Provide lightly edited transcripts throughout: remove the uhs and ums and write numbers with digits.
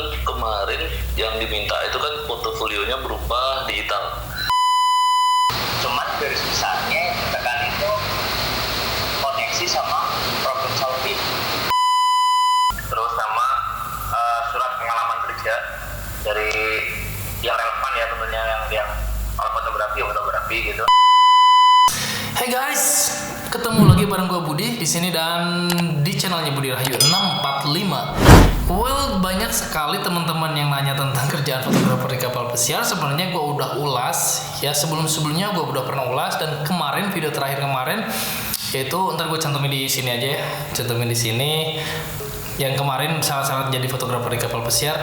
kebetulan kemarin yang diminta itu kan portofolionya berupa digital. Cuman garis besarnya yang ditekan itu koneksi sama problem solving. Terus sama surat pengalaman kerja dari yang relevan ya tentunya yang kalau fotografi gitu. Hey guys, ketemu lagi bareng gue Budi di sini dan di channelnya Budi Rahayu 645. Well, banyak sekali teman-teman yang nanya tentang kerjaan fotografer di kapal pesiar. Sebenarnya gue udah ulas ya, sebelumnya gue udah pernah ulas, dan kemarin video terakhir kemarin yaitu ntar gue cantumin di sini aja ya, cantumin di sini yang kemarin syarat-syarat jadi fotografer di kapal pesiar.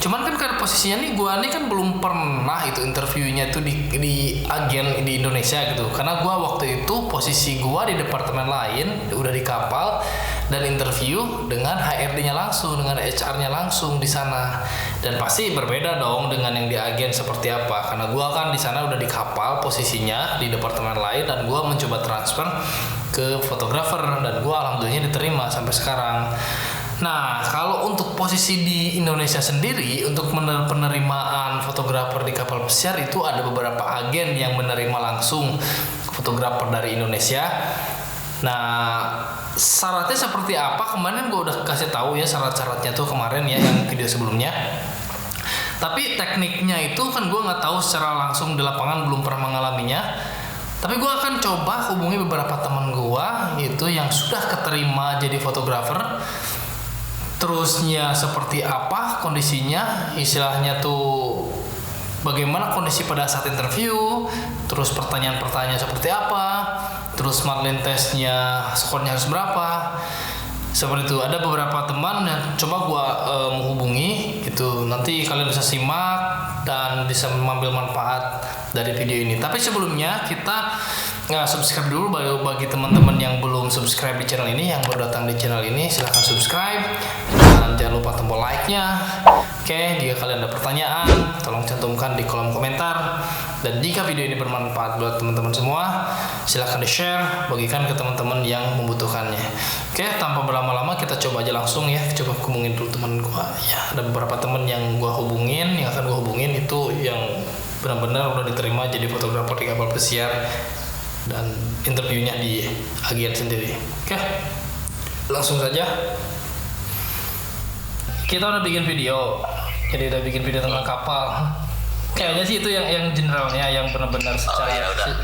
Cuman kan karena posisinya nih gue nih kan belum pernah itu interviewnya tuh di agen di Indonesia gitu, karena gue waktu itu posisi gue di departemen lain udah di kapal dan interview dengan HRD-nya langsung, dengan HR-nya langsung di sana, dan pasti berbeda dong dengan yang di agen seperti apa, karena gue kan di sana udah di kapal posisinya di departemen lain dan gue mencoba transfer ke fotografer dan gue alhamdulillah diterima sampai sekarang. Nah, kalau untuk posisi di Indonesia sendiri, untuk penerimaan fotografer di kapal pesiar itu ada beberapa agen yang menerima langsung fotografer dari Indonesia. Nah, syaratnya seperti apa? Kemarin gue udah kasih tahu ya syarat-syaratnya tuh kemarin ya, yang video sebelumnya. Tapi tekniknya itu kan gue nggak tahu secara langsung di lapangan, belum pernah mengalaminya. Tapi gue akan coba hubungi beberapa teman gue gitu yang sudah keterima jadi fotografer. Terusnya seperti apa kondisinya, istilahnya tuh bagaimana kondisi pada saat interview, terus pertanyaan-pertanyaan seperti apa, terus marlin testnya skornya harus berapa, seperti itu. Ada beberapa teman yang coba gua menghubungi gitu, nanti kalian bisa simak dan bisa mengambil manfaat dari video ini. Tapi sebelumnya kita subscribe dulu bagi teman-teman yang belum subscribe di channel ini, yang baru datang di channel ini silahkan subscribe dan jangan lupa tombol like-nya. Oke, jika kalian ada pertanyaan tolong cantumkan di kolom komentar, dan jika video ini bermanfaat buat teman-teman semua silahkan di share, bagikan ke teman-teman yang membutuhkannya. Oke, tanpa berlama-lama kita coba aja langsung ya, coba hubungin dulu teman gua ya. Ada beberapa teman yang gua hubungin, yang akan gua hubungin itu yang benar-benar udah diterima jadi fotografer di kapal pesiar dan interviewnya di agen sendiri. Oke, langsung saja. Kita udah bikin video, jadi udah bikin video tentang kapal. Kayaknya sih itu yang generalnya, yang benar-benar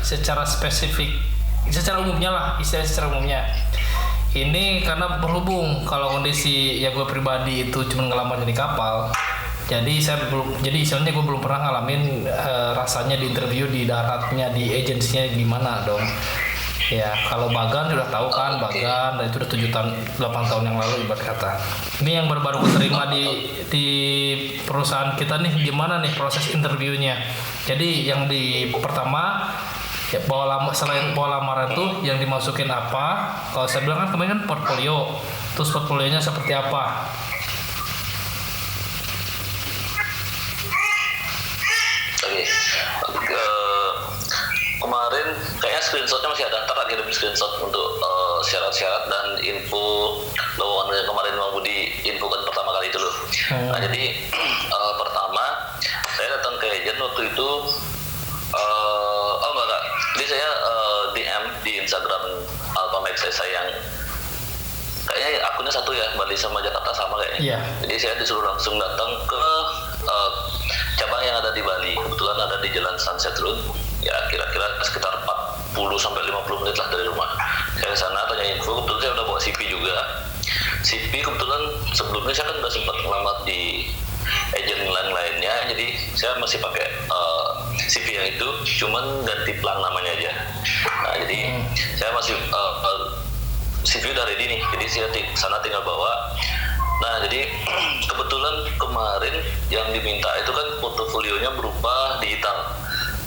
secara spesifik, secara umumnya lah, istilah secara umumnya. Ini karena berhubung kalau kondisi ya gue pribadi itu cuma ngelamar jadi kapal. Jadi istilahnya gue belum pernah ngalamin rasanya di interview di daratnya, di agensinya gimana dong. Ya kalau Bagan sudah tahu kan, Bagan, dan itu udah 8 tahun yang lalu ibarat kata. Ini yang baru keterima di perusahaan kita nih, gimana nih proses interviewnya. Jadi yang di pertama ya, selain pola lamaran tuh yang dimasukin apa? Kalau saya bilang kan kemarin kan portfolio, terus portfolionya seperti apa? Kemarin kayaknya screenshotnya masih ada, ntar kirim screenshot untuk syarat-syarat dan info lowongan yang kemarin Bang Budi infokan pertama kali itu loh. Nah jadi pertama saya datang ke agent waktu itu, enggak, jadi saya DM di Instagram Alpamax saya yang kayaknya akunnya satu ya, Bali sama Jakarta sama kayaknya. Yeah. Jadi saya disuruh langsung datang ke cabang yang ada di Bali. Kebetulan ada di Jalan Sunset Road. Ya kira-kira sekitar 40-50 menit lah dari rumah. Saya ke sana tanya info, kebetulan saya udah bawa CV juga. CV kebetulan sebelumnya saya kan udah sempat ngelamar di agen lainnya, jadi saya masih pakai CV yang itu, cuman ganti plan namanya aja. Nah jadi saya masih CV udah ready nih, jadi saya sana tinggal bawa. Nah jadi kebetulan kemarin yang diminta itu kan portofolionya berupa digital.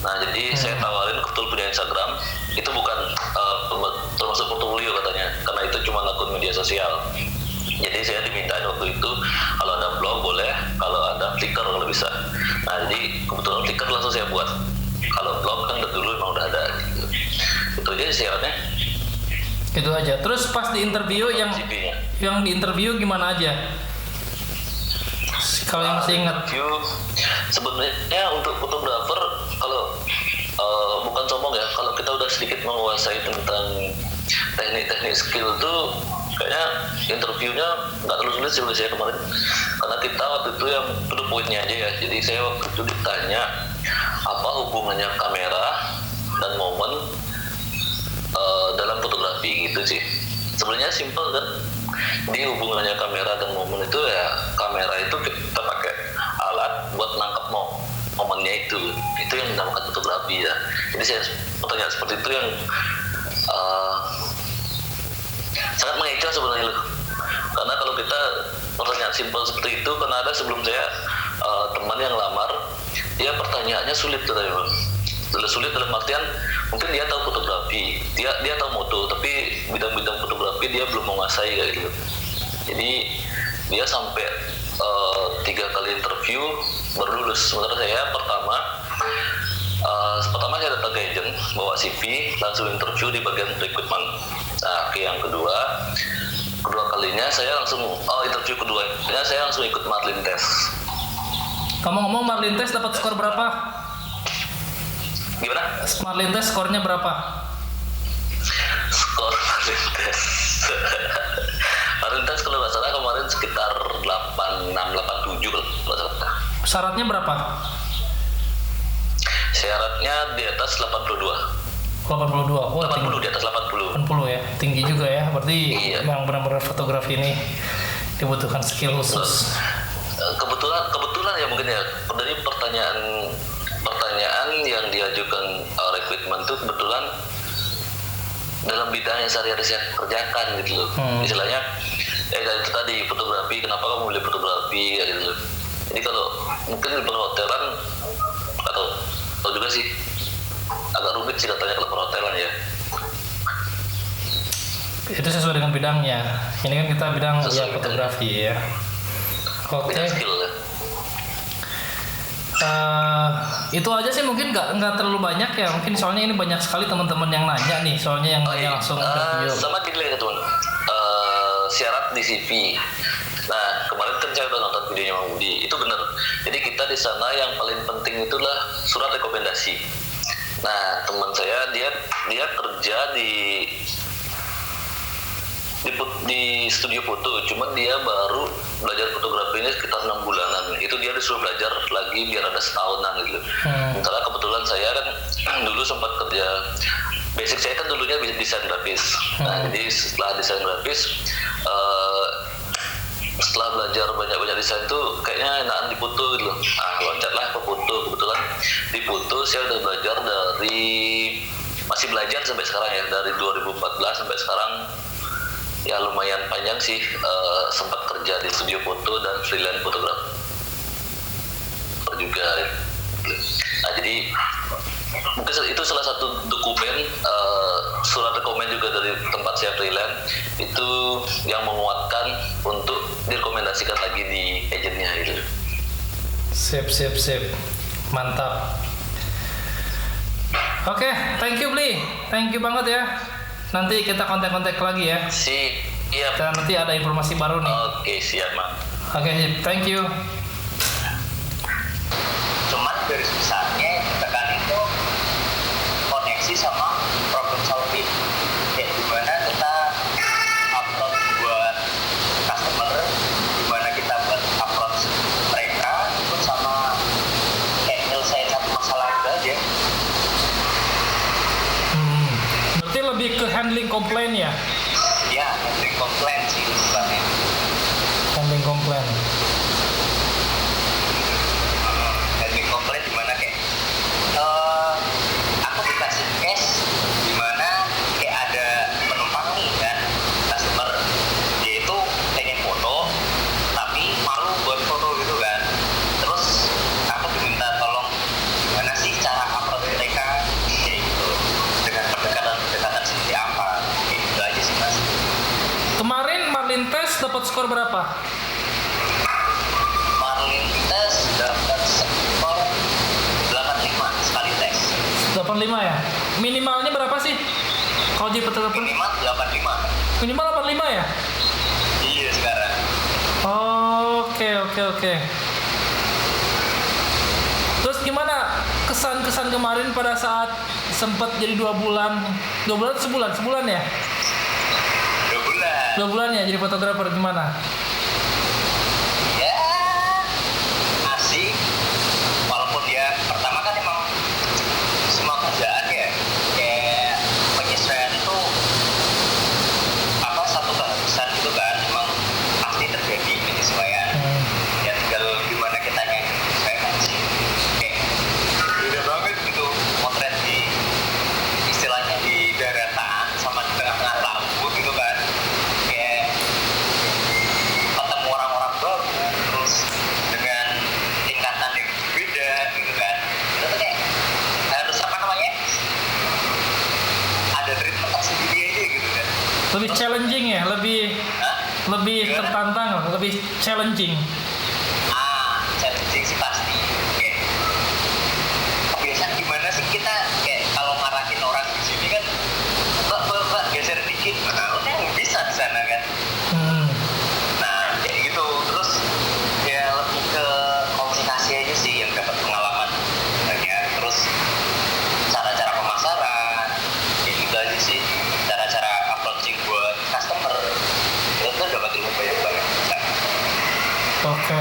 Nah jadi saya tawarin, kebetulan punya Instagram, itu bukan termasuk portofolio katanya, karena itu cuma akun media sosial. Jadi saya dimintain waktu itu kalau ada blog boleh, kalau ada Flickr kalau bisa. Nah jadi kebetulan Flickr langsung saya buat. Kalau blog kan dulu emang udah ada gitu. Itu aja syaratnya. Itu aja. Terus pas di interview yang di interview gimana aja? Kalau yang masih ingat. Interview sebenarnya untuk fotografer kalau bukan sombong ya, kalau kita udah sedikit menguasai tentang teknik-teknik skill tuh kayaknya interviewnya nggak terlalu sulit sih bagi saya kemarin, karena kita waktu itu yang to the point-nya aja ya. Jadi saya waktu itu ditanya apa hubungannya kamera dan momen dalam fotografi gitu sih. Sebenarnya simpel kan, di hubungannya kamera dan momen itu ya, kamera itu kita pakai alat buat nangkap momennya itu yang dinamakan fotografi ya. Jadi saya pertanyaan seperti itu yang sangat mengecoh sebenarnya loh, karena kalau kita pertanyaan simpel seperti itu, karena ada sebelum saya teman yang lamar, dia pertanyaannya sulit katanya bang. Sulit dalam artian mungkin dia tahu fotografi, dia tahu moto, tapi bidang-bidang fotografi dia belum menguasai kayak gitu. Jadi dia sampai 3 kali interview baru lulus. Sementara saya pertama saya datang ke agent, bawa CV, langsung interview di bagian recruitment. Nah, yang kedua kalinya saya langsung interview keduanya saya langsung ikut Marlin test. Ngomong-ngomong, Marlin test dapat skor berapa? Gimana? Marlin test skornya berapa? Skor Marlin test Marlin test kalau nggak salah kemarin sekitar 86, 87 kalau nggak salah. Syaratnya berapa? Syaratnya di atas 82. 82. Oh, 80 tinggi. di atas 80. 80 ya, tinggi juga ya. Berarti Iya. memang benar-benar fotografi ini dibutuhkan skill khusus. Kebetulan ya mungkin ya, dari pertanyaan yang diajukan rekrutmen itu kebetulan dalam bidang yang sehari-hari saya kerjakan gitu loh. Istilahnya itu tadi fotografi, kenapa kamu milih fotografi ya gitu loh. Jadi kalau mungkin di perhotelan atau juga sih agak rumit sih katanya kalau perhotelan ya. Itu sesuai dengan bidangnya. Ini kan kita bidang ya fotografi ya. Oke. Bidang skill ya. Itu aja sih, mungkin nggak terlalu banyak ya. Mungkin soalnya ini banyak sekali teman-teman yang nanya nih. Soalnya yang nanya langsung interview. Sama gini ya teman. Syarat di CV. Nah kemarin kan saya udah nonton videonya Mang Budi. Itu benar. Jadi kita di sana yang paling penting itulah surat rekomendasi. Nah teman saya dia kerja di studio foto, cuman dia baru belajar fotografinya sekitar 6 bulanan. Itu dia disuruh belajar lagi biar ada setahunan gitu. Sementara kebetulan saya kan dulu sempat kerja, basic saya kan dulunya desain grafis. Nah jadi setelah desain grafis, setelah belajar banyak desain tuh kayaknya enakan di foto gitu loh. Nah loncatlah ke foto. Kebetulan di foto saya udah belajar masih belajar sampai sekarang ya, dari 2014 sampai sekarang ya lumayan panjang sih. Sempat kerja di studio foto dan freelance fotografer juga. Nah jadi mungkin itu salah satu dokumen, surat rekomen juga dari tempat saya freelance itu yang menguatkan untuk direkomendasikan lagi di agennya gitu. Sip, mantap. Oke, thank you Bli, thank you banget ya. Nanti kita kontak-kontak lagi ya. Siap. Dan nanti ada informasi baru nih. Oke, siap Mak. Oke, thank you. Cuman garis besarnya yang ditekan itu koneksi sama problem solving. Kayak gimana kita upload buat customer, gimana kita buat upload mereka, itu sama kayak nyelesain satu masalah itu aja. Berarti lebih ke handling komplain ya? Ya, handling komplain sih sebenarnya. Handling komplain. Handling komplain gimana kayak aku dikasih case dimana kayak ada penumpang nih kan, customer dia itu pengen foto tapi malu buat foto gitu kan. Terus aku diminta tolong gimana sih cara upload mereka kayak gitu, dengan pendekatan seperti apa, kayak gitu aja sih mas. Kemarin Marlin Test dapat skor berapa? Marlin tes dapat skor 85 sekali tes. 85 ya? Minimalnya berapa sih? Kalau jadi fotografer? Minimal 85. Minimal 85 ya? Iya sekarang. Oke. Terus gimana kesan-kesan kemarin pada saat sempat jadi 2 bulan sebulan ya? 2 bulan ya jadi fotografer, gimana? Ya asik, walaupun dia pertama kan emang semua kerjaan ya kayak penyesuaian itu satu keharusan gitu kan, emang pasti terjadi penyesuaian. Ya tinggal gimana kita menyesuaikan sih. Kayak beda banget gitu motret di istilahnya di daratan sama di tengah-tengah laut gitu kan. Kayak ketemu orang-orang baru terus dengan tingkatan yang berbeda gitu kan. Itu tuh kayak harus ada treatment tersendiri aja gitu kan. Lebih challenging ya, lebih tertantang, lebih challenging. Challenging sih pasti. Kayak kebiasaan gimana sih kita kayak kalau ngarahin orang di sini kan, mbak geser dikit, udah bisa di sana kan. Nah kayak gitu, terus ya lebih ke komunikasi aja sih yang dapat pengalaman. Ya terus cara-cara pemasaran, kayak gitu aja sih. Cara-cara approaching buat customer itu dapat ilmu banyak banget. Oke.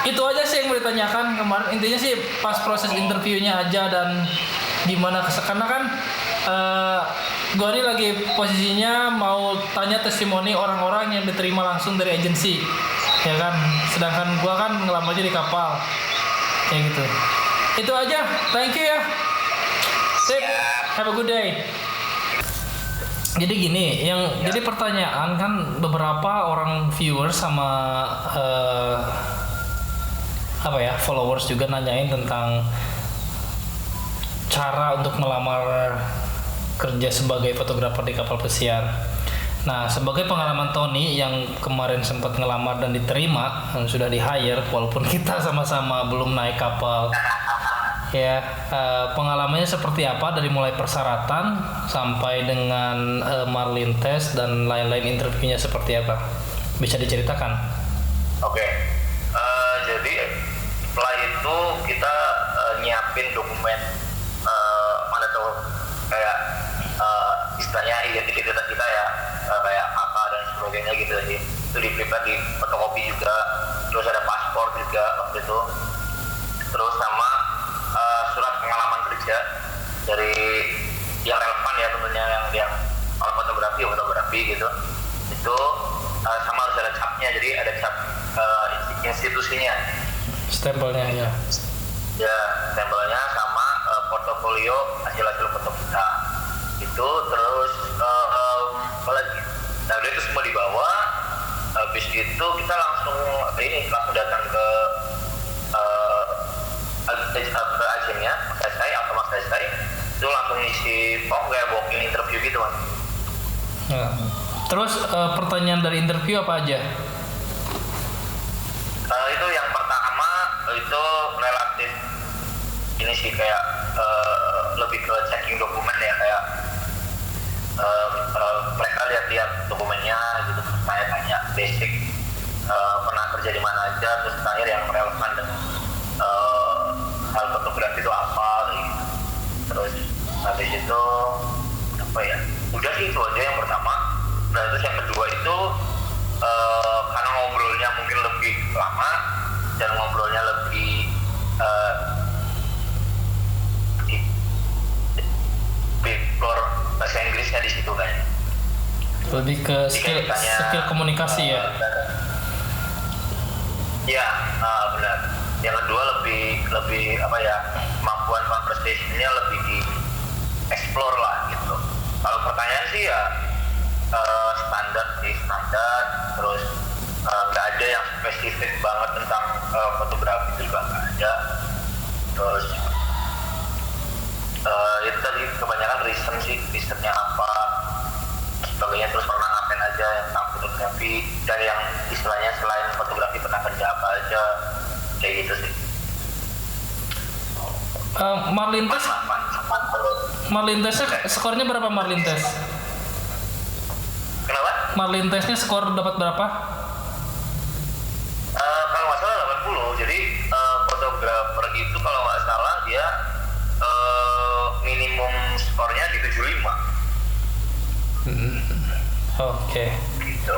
Itu aja sih yang mau ditanyakan kemarin. Intinya sih pas proses interviewnya aja dan gimana karena kan gue ini lagi posisinya mau tanya testimoni orang-orang yang diterima langsung dari agensi, ya kan. Sedangkan gue kan ngelamarnya di kapal, kayak gitu. Itu aja. Thank you ya. Sip. Have a good day. Jadi gini, jadi pertanyaan kan beberapa orang viewers sama followers juga nanyain tentang cara untuk melamar kerja sebagai fotografer di kapal pesiar. Nah, sebagai pengalaman Tony yang kemarin sempat ngelamar dan diterima, dan sudah di hire walaupun kita sama-sama belum naik kapal. Ya, pengalamannya seperti apa dari mulai persyaratan sampai dengan marlin test dan lain-lain, interviewnya seperti apa? Bisa diceritakan? Oke. Jadi setelah itu kita nyiapin dokumen mana tuh kayak istilahnya identitas kita ya, kayak kakak dan sebagainya gitu sih. Itu di prepare di fotokopi juga, terus ada paspor juga waktu itu, terus sama surat pengalaman kerja dari yang relevan ya tentunya, yang kalau fotografi gitu. Itu sama harus ada capnya, jadi ada cap institusinya, stempelnya ya. Ya, stempelnya sama portofolio hasil foto kita itu. Terus apa lagi? Nah udah itu semua dibawa. Habis itu kita langsung datang ke agennya, Mas Desai, itu langsung isi form kayak walk-in interview gitu kan. Ya. Terus pertanyaan dari interview apa aja? Itu yang pertama itu relatif ini sih kayak lebih ke checking dokumen ya, kayak mereka lihat dokumennya gitu, terus tanya basic pernah kerja di mana aja, terus terakhir yang relevan dengan hal fotografi itu apa gitu. Terus habis itu apa ya, udah sih itu aja yang pertama. Nah terus yang kedua itu karena ngobrolnya mungkin lebih lama dan ngobrolnya lebih explore bahasa Inggrisnya di situ kan. Lebih ke skill komunikasi ya. Ya, benar. Yang kedua lebih apa ya, kemampuan conversationnya lebih di explore lah gitu. Kalau pertanyaan sih ya standar, terus nggak ada yang spesifik banget tentang fotografi juga nggak ada. Terus itu tadi kebanyakan risetnya apa sebagainya, terus pernah ngapain aja yang tentang fotografi, dan yang istilahnya selain fotografi pernah kerja apa aja, kayak gitu sih. Marlin testnya skornya berapa? Marlin test? Kenapa? Marlin testnya skor dapat berapa? Oke. gitu.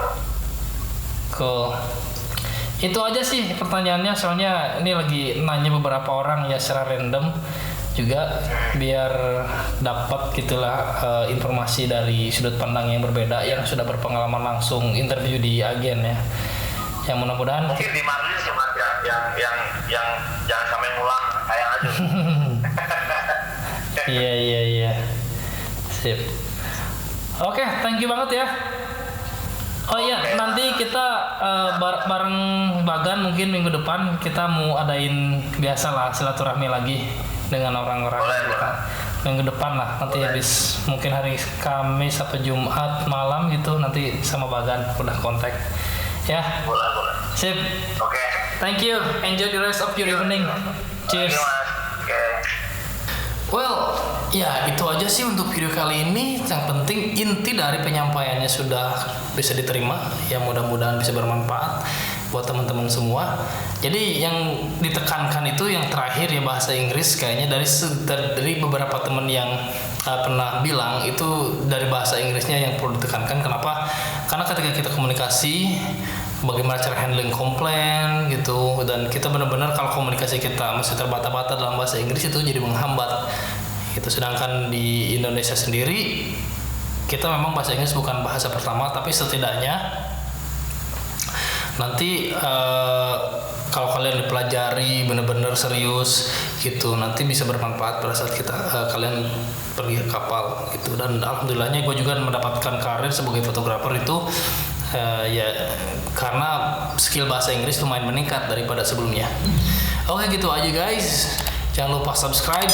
Cool. Itu aja sih pertanyaannya, soalnya ini lagi nanya beberapa orang ya secara random juga biar dapat gitulah informasi dari sudut pandang yang berbeda yang sudah berpengalaman langsung interview di agen ya. Yang mudah-mudahan Mungkin di Marlin sih Mas ya, yang jangan sampai ngulang kayak aja. Iya. Sip. Oke, thank you banget ya. Oh iya, nanti kita bareng Bagan mungkin minggu depan kita mau adain biasalah silaturahmi lagi dengan orang-orang kita. Minggu depan lah, nanti habis mungkin hari Kamis atau Jumat malam gitu nanti sama Bagan udah kontak. Ya. Boleh. Sip. Oke. Thank you. Enjoy the rest of your evening. Cheers. Thank you, Mas. Oke. Well, ya itu aja sih untuk video kali ini. Yang penting inti dari penyampaiannya sudah bisa diterima. Ya mudah-mudahan bisa bermanfaat buat teman-teman semua. Jadi yang ditekankan itu yang terakhir ya bahasa Inggris kayaknya dari beberapa teman yang pernah bilang itu dari bahasa Inggrisnya yang perlu ditekankan. Kenapa? Karena ketika kita komunikasi bagaimana cara handling komplain gitu, dan kita benar-benar kalau komunikasi kita masih terbata-bata dalam bahasa Inggris itu jadi menghambat gitu. Sedangkan di Indonesia sendiri kita memang bahasa Inggris bukan bahasa pertama, tapi setidaknya nanti kalau kalian dipelajari benar-benar serius gitu nanti bisa bermanfaat pada saat kita kalian pergi ke kapal gitu. Dan alhamdulillahnya gue juga mendapatkan karir sebagai fotografer itu ya karena skill bahasa Inggris lumayan meningkat daripada sebelumnya. Oke, gitu aja guys. Jangan lupa subscribe,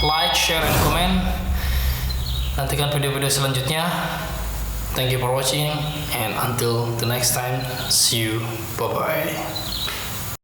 like, share, and comment. Nantikan video-video selanjutnya. Thank you for watching and until the next time, see you. Bye bye.